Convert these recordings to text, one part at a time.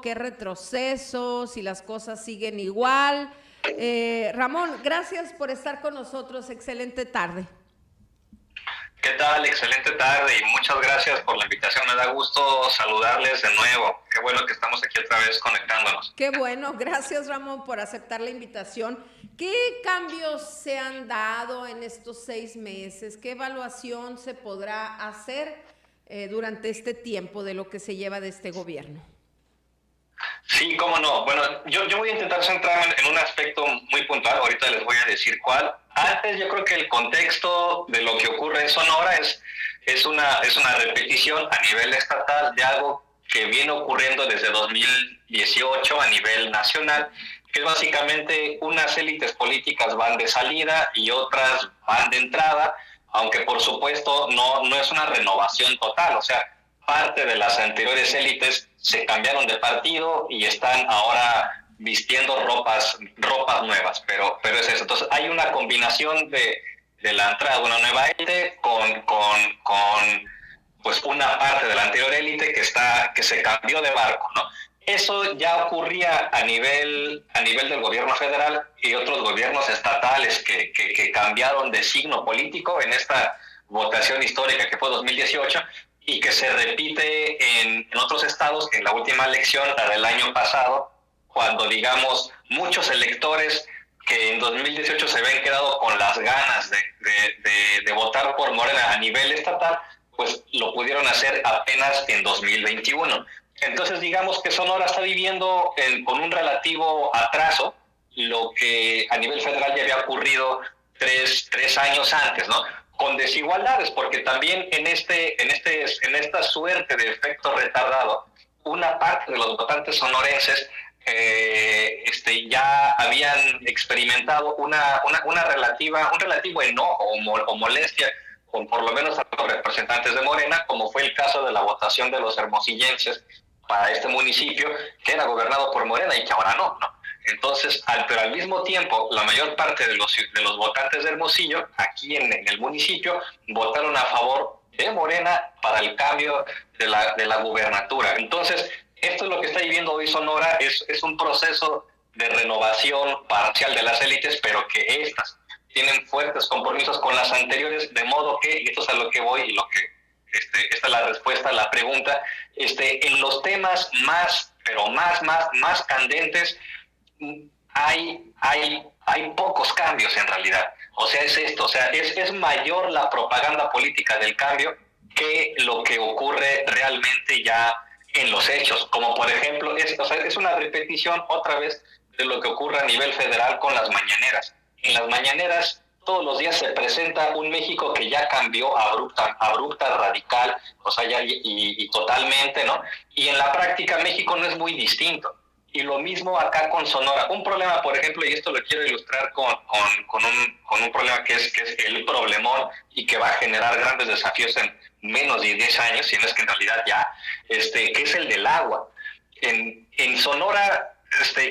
qué retroceso, si las cosas siguen igual. Ramón, gracias por estar con nosotros. Excelente tarde. ¿Qué tal? Excelente tarde y muchas gracias por la invitación. Me da gusto saludarles de nuevo. Qué bueno que estamos aquí otra vez conectándonos. Qué bueno, gracias Ramón por aceptar la invitación. ¿Qué cambios se han dado en estos 6 meses? ¿Qué evaluación se podrá hacer durante este tiempo de lo que se lleva de este gobierno? Sí, cómo no. Bueno, yo voy a intentar centrarme en un aspecto muy puntual. Ahorita les voy a decir cuál. Antes, yo creo que el contexto de lo que ocurre en Sonora es una repetición a nivel estatal de algo que viene ocurriendo desde 2018 a nivel nacional, que es básicamente unas élites políticas van de salida y otras van de entrada, aunque por supuesto no es una renovación total. O sea, parte de las anteriores élites se cambiaron de partido y están ahora vistiendo ropas nuevas, pero es eso. Entonces hay una combinación de la entrada de una nueva élite con pues una parte de la anterior élite que se cambió de barco, ¿no? Eso ya ocurría a nivel del gobierno federal y otros gobiernos estatales que cambiaron de signo político en esta votación histórica que fue 2018 y que se repite en otros estados, en la última elección, la del año pasado, cuando, digamos, muchos electores que en 2018 se habían quedado con las ganas de votar por Morena a nivel estatal, pues lo pudieron hacer apenas en 2021. Entonces, digamos que Sonora está viviendo con un relativo atraso lo que a nivel federal ya había ocurrido tres años antes, ¿no? Con desigualdades, porque también en esta suerte de efecto retardado, una parte de los votantes sonorenses ya habían experimentado un relativo enojo o molestia con por lo menos a los representantes de Morena, como fue el caso de la votación de los hermosillenses para este municipio, que era gobernado por Morena y que ahora no. Entonces, pero al mismo tiempo, la mayor parte de los votantes de Hermosillo, aquí en el municipio, votaron a favor de Morena para el cambio de la gubernatura. Entonces, esto es lo que está viviendo hoy Sonora, es un proceso de renovación parcial de las élites, pero que estas tienen fuertes compromisos con las anteriores, de modo que, y esto es a lo que voy, y lo que esta es la respuesta a la pregunta, en los temas más candentes, hay pocos cambios en realidad. O sea, es esto, o sea, es mayor la propaganda política del cambio que lo que ocurre realmente ya en los hechos, como por ejemplo, es una repetición otra vez de lo que ocurre a nivel federal con las mañaneras. En las mañaneras todos los días se presenta un México que ya cambió abrupta, radical, o sea, ya y totalmente, ¿no? Y en la práctica México no es muy distinto. Y lo mismo acá con Sonora. Un problema, por ejemplo, y esto lo quiero ilustrar con un problema que es el problemón y que va a generar grandes desafíos en menos de 10 años, si no es que en realidad ya, que es el del agua. En Sonora,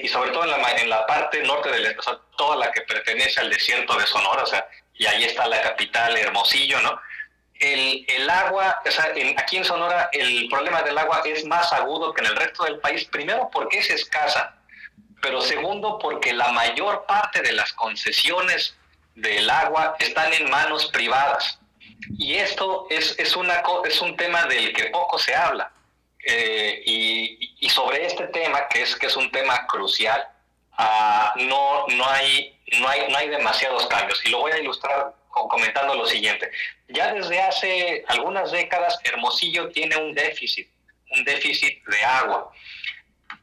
y sobre todo en la parte norte del estado, o sea, toda la que pertenece al desierto de Sonora, o sea, y ahí está la capital, Hermosillo, ¿no? El agua, o sea, aquí en Sonora el problema del agua es más agudo que en el resto del país, primero porque es escasa, pero segundo porque la mayor parte de las concesiones del agua están en manos privadas. Y esto es un tema del que poco se habla. Y sobre este tema, que es un tema crucial, no hay demasiados cambios. Y lo voy a ilustrar comentando lo siguiente. Ya desde hace algunas décadas, Hermosillo tiene un déficit de agua.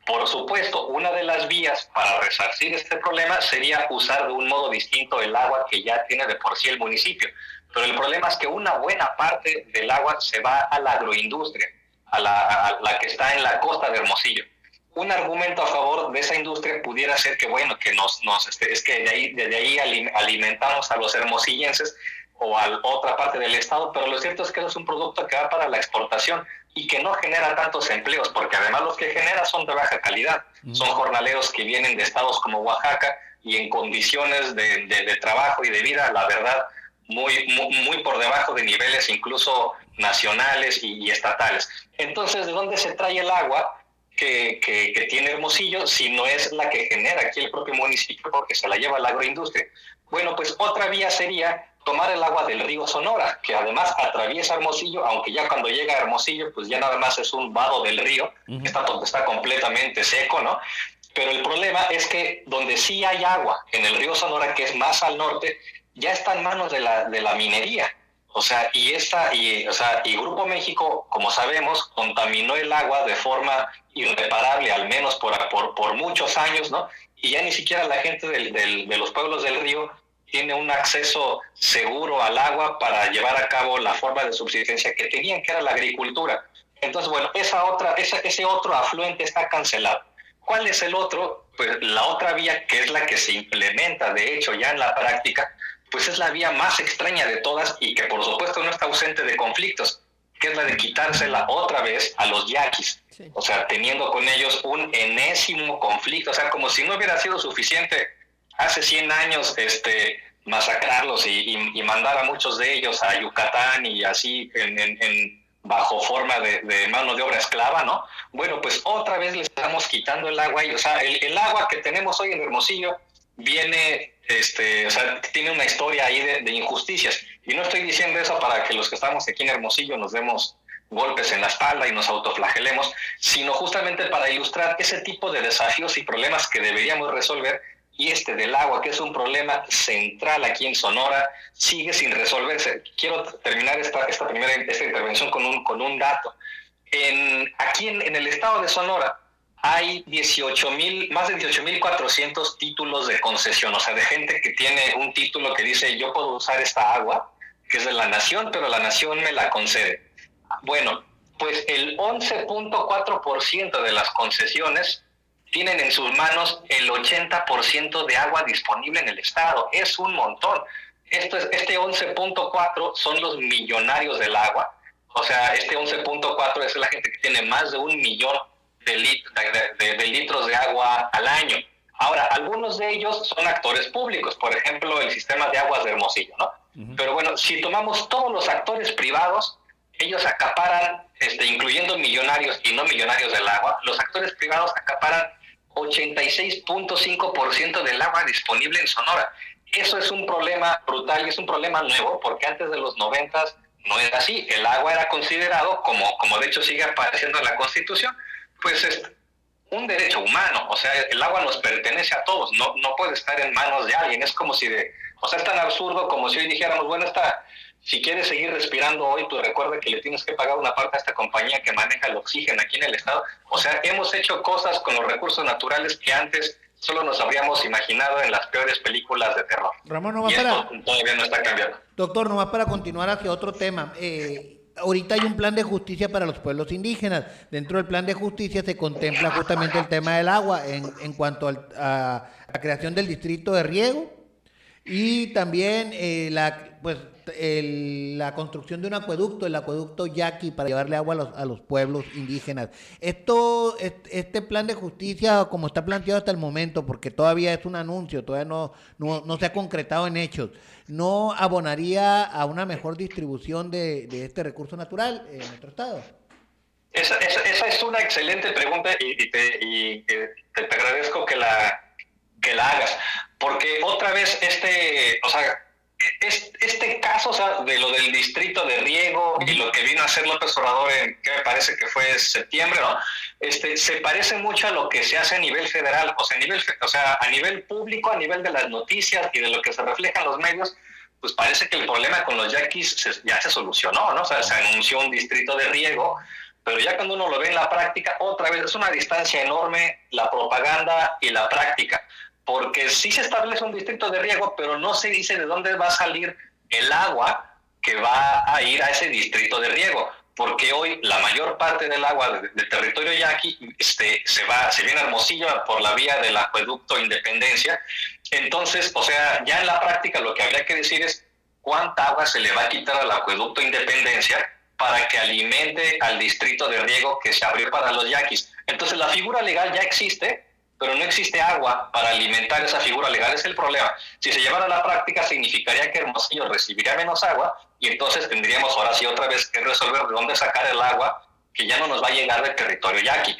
Por supuesto, una de las vías para resarcir este problema sería usar de un modo distinto el agua que ya tiene de por sí el municipio. Pero el problema es que una buena parte del agua se va a la agroindustria, a la que está en la costa de Hermosillo. Un argumento a favor de esa industria pudiera ser que, bueno, que es que desde ahí alimentamos a los hermosillenses o a otra parte del estado, pero lo cierto es que eso es un producto que va para la exportación y que no genera tantos empleos, porque además los que genera son de baja calidad. Son jornaleros que vienen de estados como Oaxaca y en condiciones de trabajo y de vida, la verdad, muy por debajo de niveles incluso nacionales y estatales. Entonces, ¿de dónde se trae el agua? que tiene Hermosillo, sino es la que genera aquí el propio municipio porque se la lleva la agroindustria. Bueno, pues otra vía sería tomar el agua del río Sonora, que además atraviesa Hermosillo, aunque ya cuando llega a Hermosillo, pues ya nada más es un vado del río, está completamente seco, ¿no? Pero el problema es que donde sí hay agua, en el río Sonora, que es más al norte, ya está en manos de la minería. O sea, y Grupo México, como sabemos, contaminó el agua de forma irreparable, al menos por muchos años, ¿no? Y ya ni siquiera la gente de los pueblos del río tiene un acceso seguro al agua para llevar a cabo la forma de subsistencia que tenían, que era la agricultura. Entonces, bueno, ese otro afluente está cancelado. ¿Cuál es el otro? Pues la otra vía, que es la que se implementa, de hecho, ya en la práctica, pues es la vía más extraña de todas y que por supuesto no está ausente de conflictos, que es la de quitársela otra vez a los yaquis. Sí. O sea, teniendo con ellos un enésimo conflicto, o sea, como si no hubiera sido suficiente hace 100 años masacrarlos y mandar a muchos de ellos a Yucatán y así bajo forma de mano de obra esclava, ¿no? Bueno, pues otra vez les estamos quitando el agua y, o sea, el agua que tenemos hoy en Hermosillo viene, o sea, tiene una historia ahí de injusticias. Y no estoy diciendo eso para que los que estamos aquí en Hermosillo nos demos golpes en la espalda y nos autoflagelemos, sino justamente para ilustrar ese tipo de desafíos y problemas que deberíamos resolver. Y del agua, que es un problema central aquí en Sonora, sigue sin resolverse. Quiero terminar esta intervención con un dato. Aquí en el estado de Sonora hay más de 18,400 títulos de concesión, o sea, de gente que tiene un título que dice yo puedo usar esta agua, que es de la nación, pero la nación me la concede. Bueno, pues el 11.4% de las concesiones tienen en sus manos el 80% de agua disponible en el estado. Es un montón. Este 11.4 son los millonarios del agua. O sea, este 11.4 es la gente que tiene más de 1 millón de litros de agua al año. Ahora, algunos de ellos son actores públicos, por ejemplo, el sistema de aguas de Hermosillo, ¿no? Uh-huh. Pero bueno, si tomamos todos los actores privados, ellos acaparan, incluyendo millonarios y no millonarios del agua, los actores privados acaparan 86.5% del agua disponible en Sonora. Eso es un problema brutal y es un problema nuevo, porque antes de los 90 no era así. El agua era considerado, como de hecho sigue apareciendo en la Constitución, pues es un derecho humano. O sea, el agua nos pertenece a todos, no puede estar en manos de alguien. Es como si o sea, es tan absurdo como si hoy dijéramos, bueno, si quieres seguir respirando hoy, pues recuerda que le tienes que pagar una parte a esta compañía que maneja el oxígeno aquí en el estado. O sea, hemos hecho cosas con los recursos naturales que antes solo nos habríamos imaginado en las peores películas de terror. Ramón, todavía no está cambiando. Doctor, nomás para continuar hacia otro tema. Ahorita hay un plan de justicia para los pueblos indígenas. Dentro del plan de justicia se contempla justamente el tema del agua en cuanto a la creación del distrito de riego y también la construcción de un acueducto, el acueducto Yaqui, para llevarle agua a los pueblos indígenas. Este plan de justicia, como está planteado hasta el momento, porque todavía es un anuncio, todavía no se ha concretado en hechos, ¿no abonaría a una mejor distribución de este recurso natural en nuestro estado? Esa es una excelente pregunta y te agradezco que la hagas, porque otra vez este caso, o sea, de lo del distrito de riego y lo que vino a hacer López Obrador que me parece que fue septiembre, ¿no? Se parece mucho a lo que se hace a nivel federal, a nivel público, a nivel de las noticias y de lo que se refleja en los medios, pues parece que el problema con los yaquis ya se solucionó, ¿no? O sea, se anunció un distrito de riego, pero ya cuando uno lo ve en la práctica, otra vez es una distancia enorme la propaganda y la práctica. Porque sí se establece un distrito de riego, pero no se dice de dónde va a salir el agua que va a ir a ese distrito de riego. Porque hoy la mayor parte del agua del territorio yaqui se viene a Hermosillo por la vía del acueducto Independencia. Entonces, o sea, ya en la práctica lo que habría que decir es cuánta agua se le va a quitar al acueducto Independencia para que alimente al distrito de riego que se abrió para los yaquis. Entonces la figura legal ya existe, pero no existe agua para alimentar esa figura legal. Es el problema. Si se llevara a la práctica, significaría que Hermosillo recibiría menos agua y entonces tendríamos ahora sí otra vez que resolver de dónde sacar el agua que ya no nos va a llegar del territorio yaqui.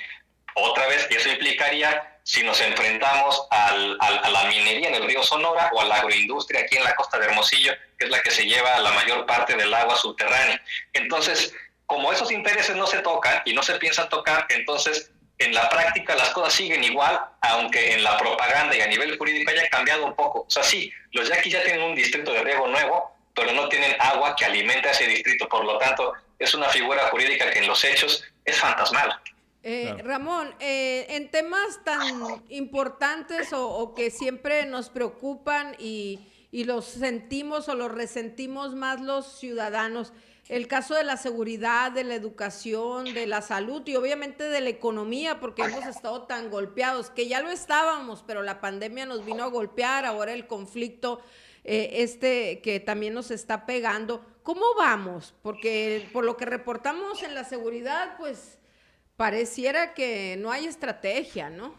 Otra vez, eso implicaría, si nos enfrentamos a la minería en el río Sonora o a la agroindustria aquí en la costa de Hermosillo, que es la que se lleva la mayor parte del agua subterránea. Entonces, como esos intereses no se tocan y no se piensa tocar, entonces en la práctica las cosas siguen igual, aunque en la propaganda y a nivel jurídico haya cambiado un poco. O sea, sí, los yaquis ya tienen un distrito de riego nuevo, pero no tienen agua que alimente a ese distrito. Por lo tanto, es una figura jurídica que en los hechos es fantasmal. Claro. Ramón, en temas tan importantes o que siempre nos preocupan y los sentimos o los resentimos más los ciudadanos, el caso de la seguridad, de la educación, de la salud y obviamente de la economía, porque hemos estado tan golpeados, que ya lo estábamos, pero la pandemia nos vino a golpear, ahora el conflicto que también nos está pegando. ¿Cómo vamos? Porque por lo que reportamos en la seguridad, pues pareciera que no hay estrategia, ¿no?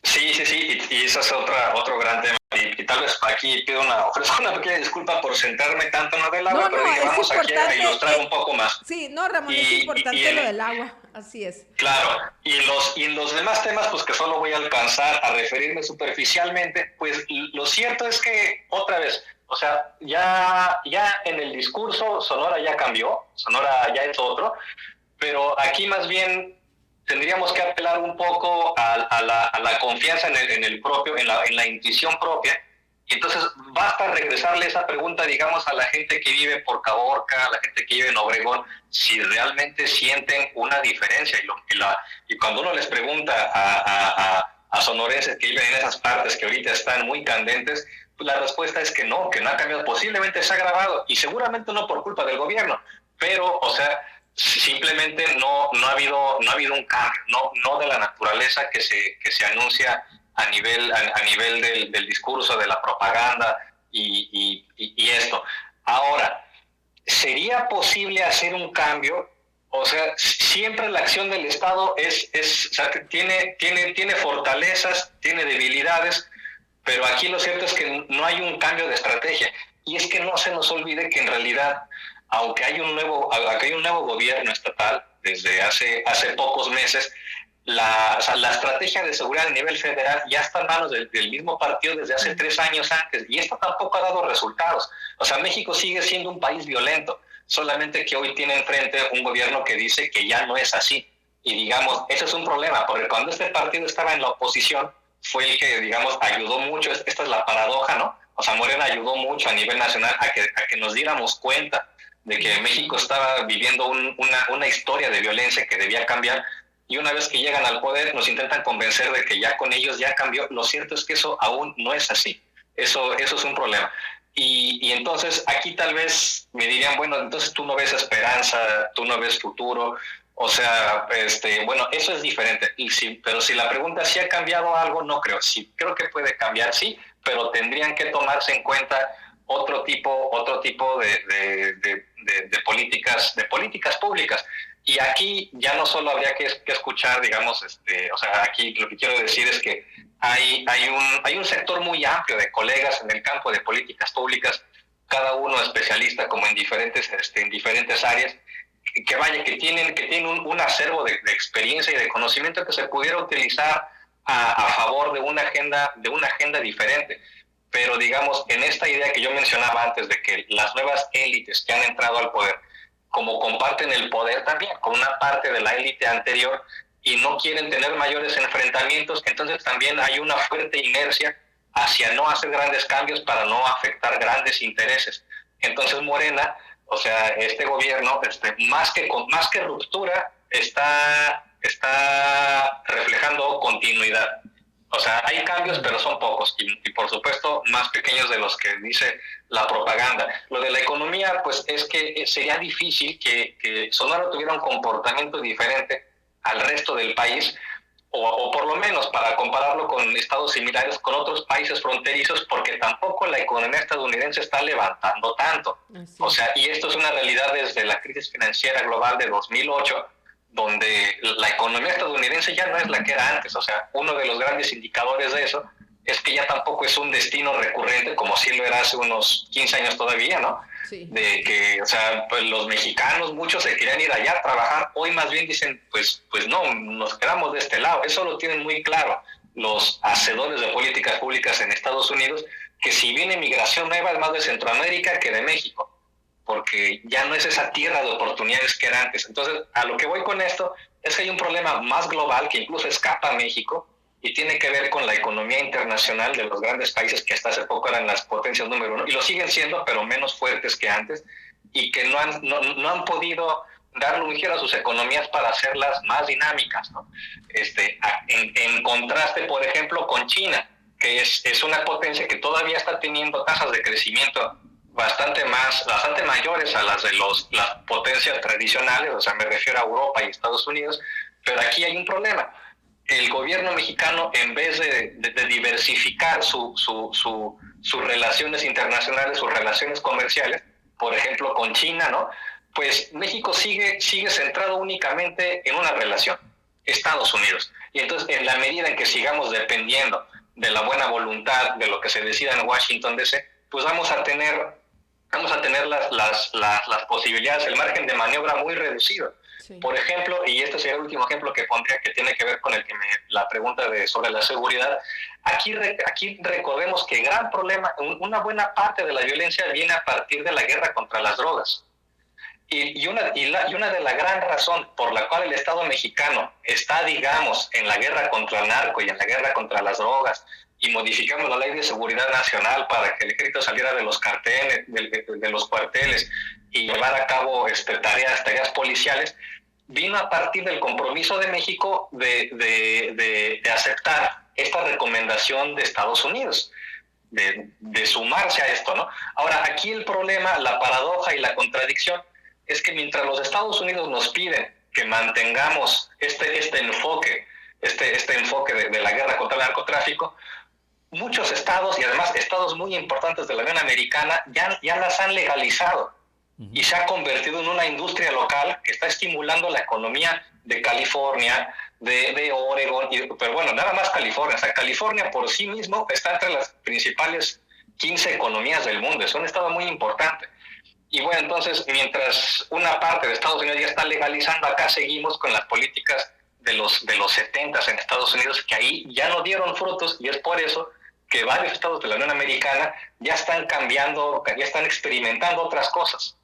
Sí, y ese es otro gran tema. Y tal vez aquí ofrezco una pequeña disculpa por centrarme tanto en lo del agua, No, pero no, es vamos aquí a ilustrar importante. un poco más. Sí, no, Ramón, es importante lo del agua, así es. Claro, y en los demás temas, pues que solo voy a alcanzar a referirme superficialmente, pues lo cierto es que, otra vez, o sea, ya en el discurso Sonora ya cambió, Sonora ya es otro, pero aquí más bien tendríamos que apelar un poco a la confianza en el propio, en la intuición propia. Y entonces basta regresarle esa pregunta, digamos, a la gente que vive por Caborca, a la gente que vive en Obregón, si realmente sienten una diferencia. Y cuando uno les pregunta a sonorenses que viven en esas partes que ahorita están muy candentes, pues la respuesta es que no ha cambiado. Posiblemente se ha agravado, y seguramente no por culpa del gobierno, pero, o sea, simplemente no ha habido un cambio, no de la naturaleza que se anuncia a nivel del discurso, de la propaganda y esto. Ahora, ¿sería posible hacer un cambio? O sea, siempre la acción del Estado o sea, tiene fortalezas, tiene debilidades, pero aquí lo cierto es que no hay un cambio de estrategia. Y es que no se nos olvide que en realidad, aunque hay un nuevo gobierno estatal desde hace pocos meses, la estrategia de seguridad a nivel federal ya está en manos del mismo partido desde hace 3 años antes, y esto tampoco ha dado resultados. O sea, México sigue siendo un país violento, solamente que hoy tiene enfrente un gobierno que dice que ya no es así. Y digamos, ese es un problema, porque cuando este partido estaba en la oposición, fue el que, digamos, ayudó mucho. Esta es la paradoja, ¿no? O sea, Morena ayudó mucho a nivel nacional a que nos diéramos cuenta de que México estaba viviendo una historia de violencia que debía cambiar, y una vez que llegan al poder nos intentan convencer de que ya con ellos ya cambió. Lo cierto es que eso aún no es así. Eso es un problema. Y entonces aquí tal vez me dirían, bueno, entonces tú no ves esperanza, tú no ves futuro. O sea, bueno, eso es diferente. Pero si la pregunta es si ha cambiado algo, no creo. Sí, creo que puede cambiar, sí, pero tendrían que tomarse en cuenta otro tipo de políticas públicas. Y aquí ya no solo habría que escuchar, digamos, o sea, aquí lo que quiero decir es que hay un sector muy amplio de colegas en el campo de políticas públicas, cada uno especialista como en diferentes áreas, que tienen un acervo de experiencia y de conocimiento que se pudiera utilizar a favor de una agenda diferente. Pero digamos, en esta idea que yo mencionaba antes de que las nuevas élites que han entrado al poder, como comparten el poder también con una parte de la élite anterior y no quieren tener mayores enfrentamientos, entonces también hay una fuerte inercia hacia no hacer grandes cambios para no afectar grandes intereses. Entonces Morena, o sea, este gobierno, más que ruptura, está reflejando continuidad. O sea, hay cambios, pero son pocos, y por supuesto más pequeños de los que dice la propaganda. Lo de la economía, pues es que sería difícil que Sonora tuviera un comportamiento diferente al resto del país, o por lo menos para compararlo con estados similares, con otros países fronterizos, porque tampoco la economía estadounidense está levantando tanto. O sea, y esto es una realidad desde la crisis financiera global de 2008, donde la economía estadounidense ya no es la que era antes. O sea, uno de los grandes indicadores de eso es que ya tampoco es un destino recurrente como sí lo era hace unos 15 años todavía, ¿no? Sí. De que, o sea, pues los mexicanos, muchos se querían ir allá a trabajar, hoy más bien dicen, pues no, nos quedamos de este lado. Eso lo tienen muy claro los hacedores de políticas públicas en Estados Unidos, que si viene migración nueva es más de Centroamérica que de México, porque ya no es esa tierra de oportunidades que era antes. Entonces, a lo que voy con esto es que hay un problema más global que incluso escapa a México y tiene que ver con la economía internacional de los grandes países que hasta hace poco eran las potencias número 1, y lo siguen siendo, pero menos fuertes que antes, y que no han podido darle un giro a sus economías para hacerlas más dinámicas, ¿no? En contraste, por ejemplo, con China, que es una potencia que todavía está teniendo tasas de crecimiento bastante mayores a las de las potencias tradicionales, o sea, me refiero a Europa y Estados Unidos, pero aquí hay un problema. El gobierno mexicano, en vez de diversificar sus relaciones internacionales, sus relaciones comerciales, por ejemplo con China, ¿no? Pues México sigue centrado únicamente en una relación, Estados Unidos. Y entonces, en la medida en que sigamos dependiendo de la buena voluntad de lo que se decida en Washington DC, pues vamos a tener las posibilidades, el margen de maniobra muy reducido. Sí. Por ejemplo, y este sería el último ejemplo que pondría, que tiene que ver con la pregunta sobre la seguridad. Aquí recordemos que gran problema, una buena parte de la violencia viene a partir de la guerra contra las drogas. Y una de la gran razón por la cual el Estado mexicano está, digamos, en la guerra contra el narco y en la guerra contra las drogas, y modificamos la Ley de Seguridad Nacional para que el ejército saliera de los carteles, de los cuarteles, y llevar a cabo tareas policiales, vino a partir del compromiso de México de aceptar esta recomendación de Estados Unidos, de sumarse a esto, ¿no? Ahora, aquí el problema, la paradoja y la contradicción es que mientras los Estados Unidos nos piden que mantengamos este enfoque de la guerra contra el narcotráfico, muchos estados, y además estados muy importantes de la Unión Americana, ya las han legalizado. Y se ha convertido en una industria local que está estimulando la economía de California, de Oregon, pero bueno, nada más California. O sea, California por sí mismo está entre las principales 15 economías del mundo. Es un estado muy importante. Y bueno, entonces, mientras una parte de Estados Unidos ya está legalizando, acá seguimos con las políticas de los 70s en Estados Unidos, que ahí ya no dieron frutos, y es por eso que varios estados de la Unión Americana ya están cambiando, ya están experimentando otras cosas.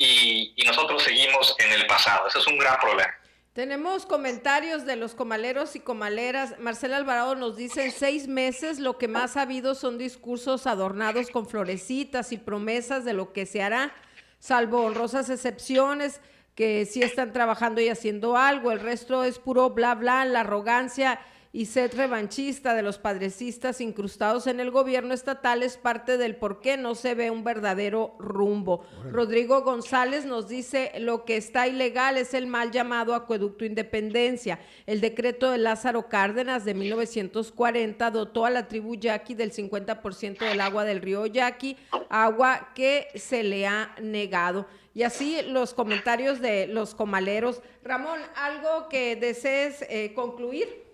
Y nosotros seguimos en el pasado. Eso es un gran problema. Tenemos comentarios de los comaleros y comaleras. Marcela Alvarado nos dice: en 6 meses lo que más ha habido son discursos adornados con florecitas y promesas de lo que se hará, salvo honrosas excepciones que sí están trabajando y haciendo algo. El resto es puro bla bla, la arrogancia y sed revanchista de los padrecistas incrustados en el gobierno estatal es parte del por qué no se ve un verdadero rumbo. Rodrigo González nos dice: lo que está ilegal es el mal llamado Acueducto Independencia. El decreto de Lázaro Cárdenas de 1940 dotó a la tribu yaqui del 50% del agua del río Yaqui, agua que se le ha negado. Y así los comentarios de los comaleros. Ramón, ¿algo que desees concluir?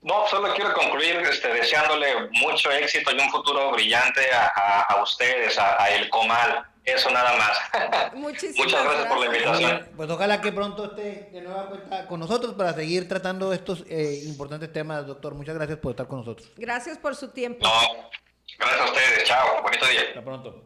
No, solo quiero concluir deseándole mucho éxito y un futuro brillante a ustedes, a El Comal. Eso nada más. Muchas gracias por la invitación. Pues ojalá que pronto esté de nueva cuenta con nosotros para seguir tratando estos importantes temas, doctor. Muchas gracias por estar con nosotros. Gracias por su tiempo. No, gracias a ustedes. Chao. Bonito día. Hasta pronto.